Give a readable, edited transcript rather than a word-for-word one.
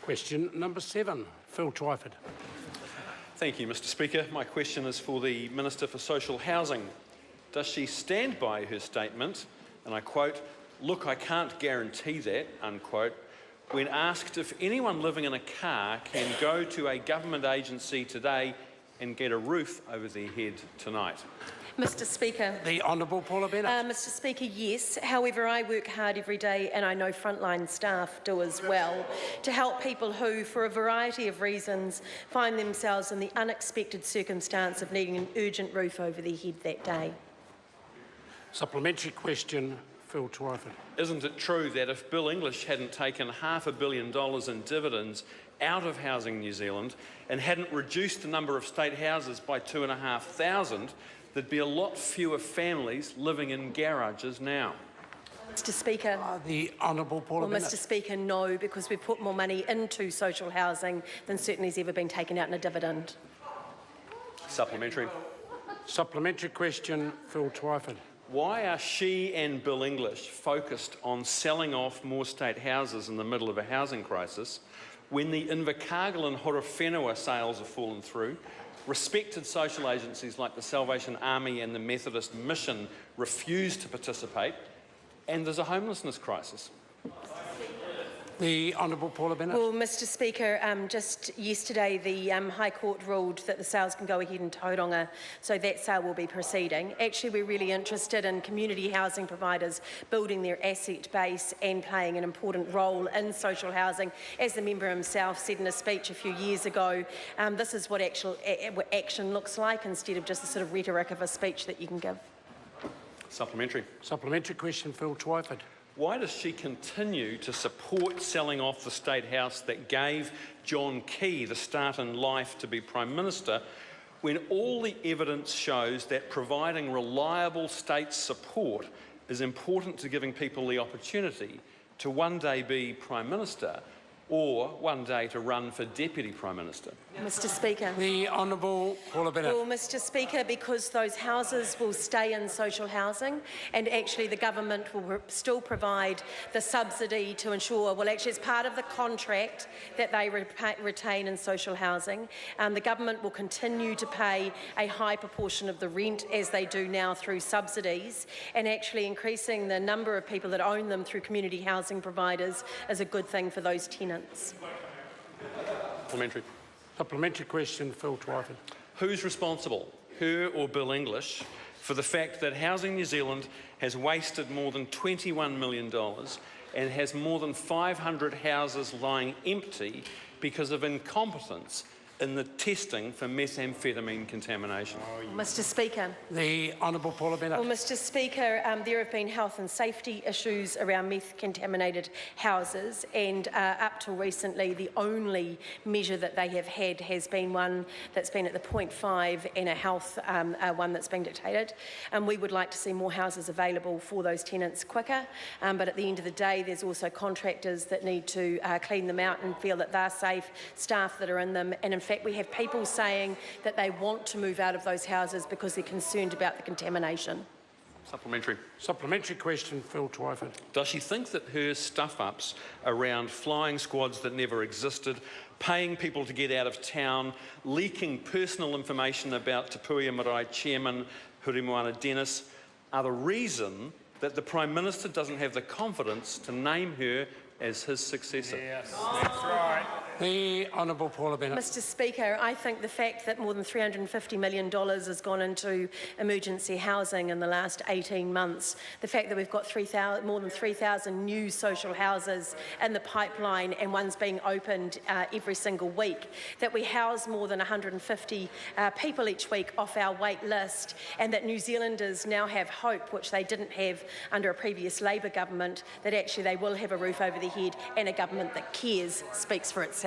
Question number 7, Phil Twyford. Thank you, Mr Speaker. My question is for the Minister for Social Housing. Does she stand by her statement, and I quote, "Look, I can't guarantee that," unquote, when asked if anyone living in a car can go to a government agency today and get a roof over their head tonight? Mr Speaker. The Honourable Paula Bennett. Mr Speaker, yes. However, I work hard every day, and I know frontline staff do as well, to help people who, for a variety of reasons, find themselves in the unexpected circumstance of needing an urgent roof over their head that day. Supplementary question, Phil Twyford. Isn't it true that if Bill English hadn't taken $500 million in dividends out of Housing New Zealand and hadn't reduced the number of state houses by 2,500, there'd be a lot fewer families living in garages now? Mr Speaker. The Honourable Paula Bennett. Mr Speaker, no, because we've put more money into social housing than certainly has ever been taken out in a dividend. Supplementary. Supplementary question, Phil Twyford. Why are she and Bill English focused on selling off more state houses in the middle of a housing crisis when the Invercargill and Horowhenua sales have fallen through, respected social agencies like the Salvation Army and the Methodist Mission refuse to participate, and there's a homelessness crisis? The Honourable Paula Bennett. Well, Mr Speaker, just yesterday the High Court ruled that the sales can go ahead in Tauranga, so that sale will be proceeding. Actually, we're really interested in community housing providers building their asset base and playing an important role in social housing. As the member himself said in a speech a few years ago, this is what action looks like instead of just the sort of rhetoric of a speech that you can give. Supplementary. Supplementary question, Phil Twyford. Why does she continue to support selling off the State House that gave John Key the start in life to be Prime Minister when all the evidence shows that providing reliable state support is important to giving people the opportunity to one day be Prime Minister or one day to run for Deputy Prime Minister? Mr Speaker. The Honourable Paula Bennett. Well, Mr Speaker, because those houses will stay in social housing, and actually the government will still provide the subsidy to ensure, well, actually it's part of the contract that they retain in social housing. The government will continue to pay a high proportion of the rent as they do now through subsidies, and actually increasing the number of people that own them through community housing providers is a good thing for those tenants. Supplementary. Supplementary question, Phil Twyford. Who's responsible, her or Bill English, for the fact that Housing New Zealand has wasted more than $21 million and has more than 500 houses lying empty because of incompetence in the testing for methamphetamine contamination? Mr Speaker. The Honourable Paula Bennett. Well, Mr Speaker, there have been health and safety issues around meth-contaminated houses, and up till recently the only measure that they have had has been one that's been at the 0.5 and a health one that's been dictated. We would like to see more houses available for those tenants quicker, but at the end of the day there's also contractors that need to clean them out and feel that they're safe, staff that are in them, and in fact we have people saying that they want to move out of those houses because they're concerned about the contamination. Supplementary. Supplementary question, Phil Twyford. Does she think that her stuff-ups around flying squads that never existed, paying people to get out of town, leaking personal information about Te Puia Marae Chairman Hurimoana Dennis are the reason that the Prime Minister doesn't have the confidence to name her as his successor? Yes, that's right. The Honourable Paula Bennett. Mr Speaker, I think the fact that more than $350 million has gone into emergency housing in the last 18 months, the fact that we've got more than 3,000 new social houses in the pipeline and one's being opened every single week, that we house more than 150 people each week off our wait list, and that New Zealanders now have hope, which they didn't have under a previous Labour government, that actually they will have a roof over their head and a government that cares, speaks for itself.